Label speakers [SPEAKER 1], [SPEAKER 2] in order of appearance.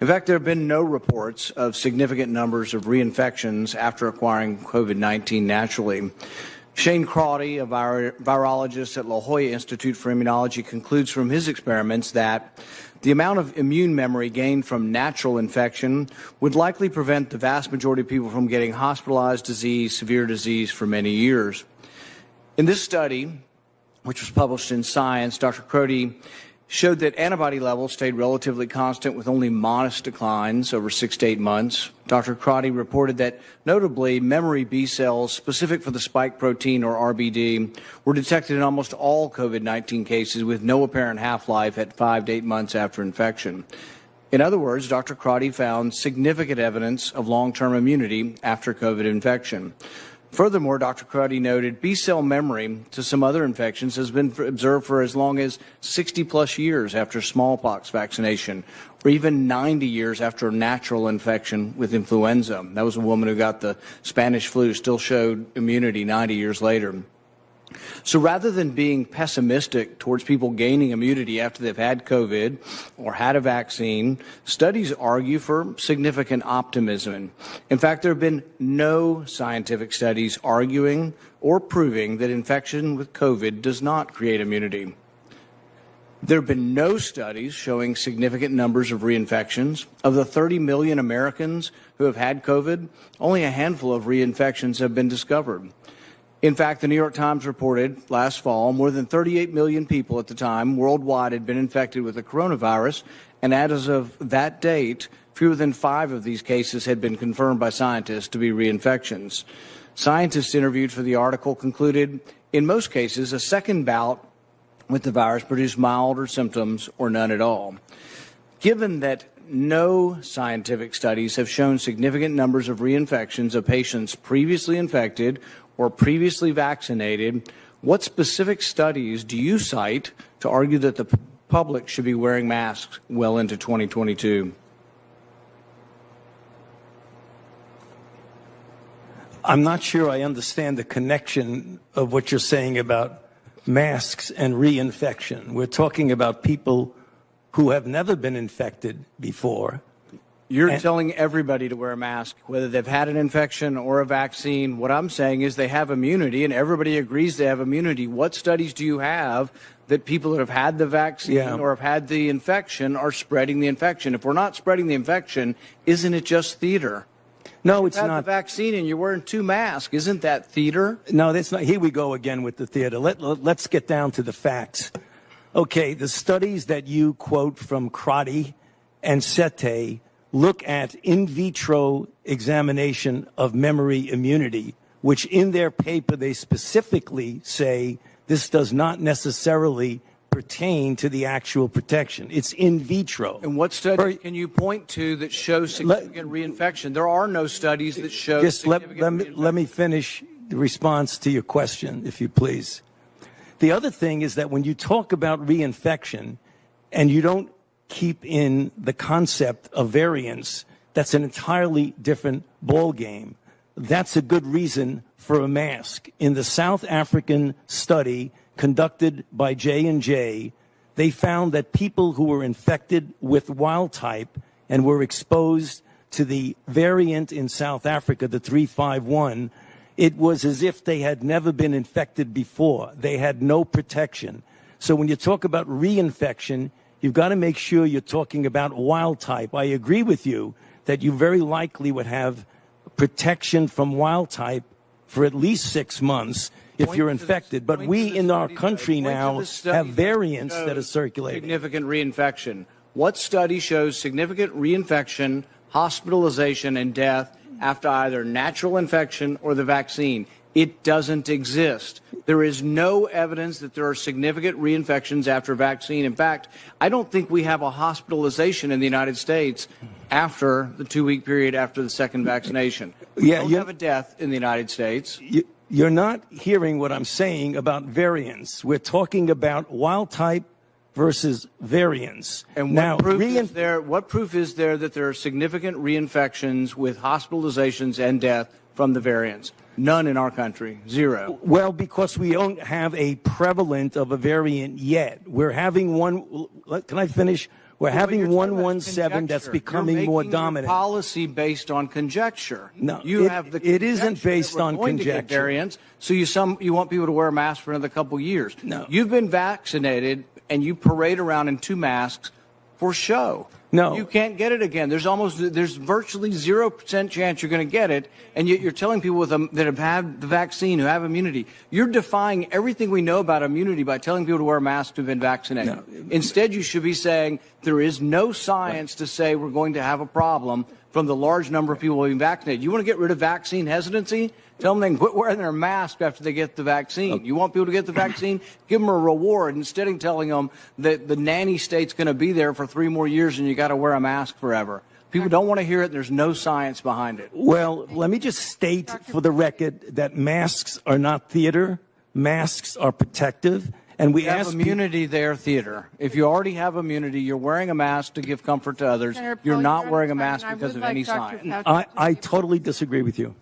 [SPEAKER 1] In fact, there have been no reports of significant numbers of reinfections after acquiring COVID-19 naturally. Shane Crotty, a virologist at La Jolla Institute for Immunology, concludes from his experiments that the amount of immune memory gained from natural infection would likely prevent the vast majority of people from getting hospitalized disease, severe disease for many years. In this study, which was published in Science, Dr. Crotty showed that antibody levels stayed relatively constant with only modest declines over 6 to 8 months. Dr. Crotty reported that, notably, memory B cells specific for the spike protein, or RBD, were detected in almost all COVID-19 cases with no apparent half-life at 5 to 8 months after infection. In other words, Dr. Crotty found significant evidence of long-term immunity after COVID infection. Furthermore, Dr. Crotty noted B-cell memory to some other infections has been observed for as long as 60-plus years after smallpox vaccination, or even 90 years after a natural infection with influenza. That was a woman who got the Spanish flu, still showed immunity 90 years later. So rather than being pessimistic towards people gaining immunity after they've had COVID or had a vaccine, studies argue for significant optimism. In fact, there have been no scientific studies arguing or proving that infection with COVID does not create immunity. There have been no studies showing significant numbers of reinfections. Of the 30 million Americans who have had COVID, only a handful of reinfections have been discovered. In fact, the New York Times reported last fall more than 38 million people at the time worldwide had been infected with the coronavirus, and as of that date, fewer than 5 of these cases had been confirmed by scientists to be reinfections. Scientists interviewed for the article concluded, in most cases, a second bout with the virus produced milder symptoms or none at all. Given that no scientific studies have shown significant numbers of reinfections of patients previously infected or previously vaccinated, what specific studies do you cite to argue that the public should be wearing masks well into 2022?
[SPEAKER 2] I'm not sure I understand the connection of what you're saying about masks and reinfection. We're talking about people who have never been infected before.
[SPEAKER 1] You're telling everybody to wear a mask, whether they've had an infection or a vaccine. What I'm saying is they have immunity, and everybody agrees they have immunity. What studies do you have that people that have had the vaccine or have had the infection are spreading the infection? If we're not spreading the infection, isn't it just theater?
[SPEAKER 2] No, it's
[SPEAKER 1] not.
[SPEAKER 2] not.
[SPEAKER 1] The vaccine and you're wearing 2 masks. Isn't that theater?
[SPEAKER 2] No, that's not. Here we go again with the theater. Let's get down to the facts. Okay, the studies that you quote from Crotty and Sete look at in vitro examination of memory immunity, which in their paper they specifically say this does not necessarily pertain to the actual protection. It's in vitro.
[SPEAKER 1] And what studies can you point to that show significant reinfection? There are no studies that show significant reinfection.
[SPEAKER 2] Let me finish the response to your question, if you please. The other thing is that when you talk about reinfection and you don't keep in the concept of variants, that's an entirely different ballgame. That's a good reason for a mask. In the South African study conducted by J&J, they found that people who were infected with wild type and were exposed to the variant in South Africa, the 351, it was as if they had never been infected before. They had no protection. So when you talk about reinfection, you've got to make sure you're talking about wild type. I agree with you that you very likely would have protection from wild type for at least 6 months if you're infected. But we in our country now have variants that are circulating.
[SPEAKER 1] Significant reinfection. What study shows significant reinfection, hospitalization, and death after either natural infection or the vaccine? It doesn't exist. There is no evidence that there are significant reinfections after vaccine. In fact, I don't think we have a hospitalization in the United States after the 2-week period after the second vaccination. We don't have a death in the United States.
[SPEAKER 2] You're not hearing what I'm saying about variants. We're talking about wild type versus variants.
[SPEAKER 1] And what proof is there that there are significant reinfections with hospitalizations and death from the variants? None in our country. Zero.
[SPEAKER 2] Well, because we don't have a prevalent of a variant yet. We're having one. Can I finish? We're having
[SPEAKER 1] You're talking about
[SPEAKER 2] 117 that's
[SPEAKER 1] conjecture.
[SPEAKER 2] becoming
[SPEAKER 1] You're
[SPEAKER 2] more
[SPEAKER 1] making your
[SPEAKER 2] dominant.
[SPEAKER 1] Policy based on conjecture.
[SPEAKER 2] No,
[SPEAKER 1] you
[SPEAKER 2] it-
[SPEAKER 1] have the
[SPEAKER 2] it isn't
[SPEAKER 1] conjecture
[SPEAKER 2] based
[SPEAKER 1] that we're
[SPEAKER 2] on
[SPEAKER 1] going to get
[SPEAKER 2] conjecture.
[SPEAKER 1] variants, so you want people to wear a mask for another couple years.
[SPEAKER 2] No.
[SPEAKER 1] You've been vaccinated and you parade around in 2 masks for show.
[SPEAKER 2] No.
[SPEAKER 1] You can't get it again. There's virtually 0% chance you're going to get it, and yet you're telling people that have had the vaccine, who have immunity. You're defying everything we know about immunity by telling people to wear a mask who've been vaccinated.
[SPEAKER 2] No.
[SPEAKER 1] Instead, you should be saying there is no science to say we're going to have a problem from the large number of people being vaccinated. You want to get rid of vaccine hesitancy? Tell them they can quit wearing their mask after they get the vaccine.
[SPEAKER 2] Okay.
[SPEAKER 1] You want people to get the vaccine? Give them a reward instead of telling them that the nanny state's going to be there for 3 more years and you got to wear a mask forever. People don't want to hear it. There's no science behind it.
[SPEAKER 2] Well, let me just state for the record that masks are not theater. Masks are protective. And we
[SPEAKER 1] You have
[SPEAKER 2] ask
[SPEAKER 1] immunity there, theater. If you already have immunity, you're wearing a mask to give comfort to others.
[SPEAKER 3] Senator
[SPEAKER 1] You're
[SPEAKER 3] Paul,
[SPEAKER 1] not
[SPEAKER 3] you're
[SPEAKER 1] wearing a
[SPEAKER 3] out of time,
[SPEAKER 1] mask
[SPEAKER 3] and I
[SPEAKER 1] because
[SPEAKER 3] would
[SPEAKER 1] of any
[SPEAKER 3] like Dr.
[SPEAKER 1] science.
[SPEAKER 3] Fauci to
[SPEAKER 2] I
[SPEAKER 3] make a-
[SPEAKER 2] totally disagree with you.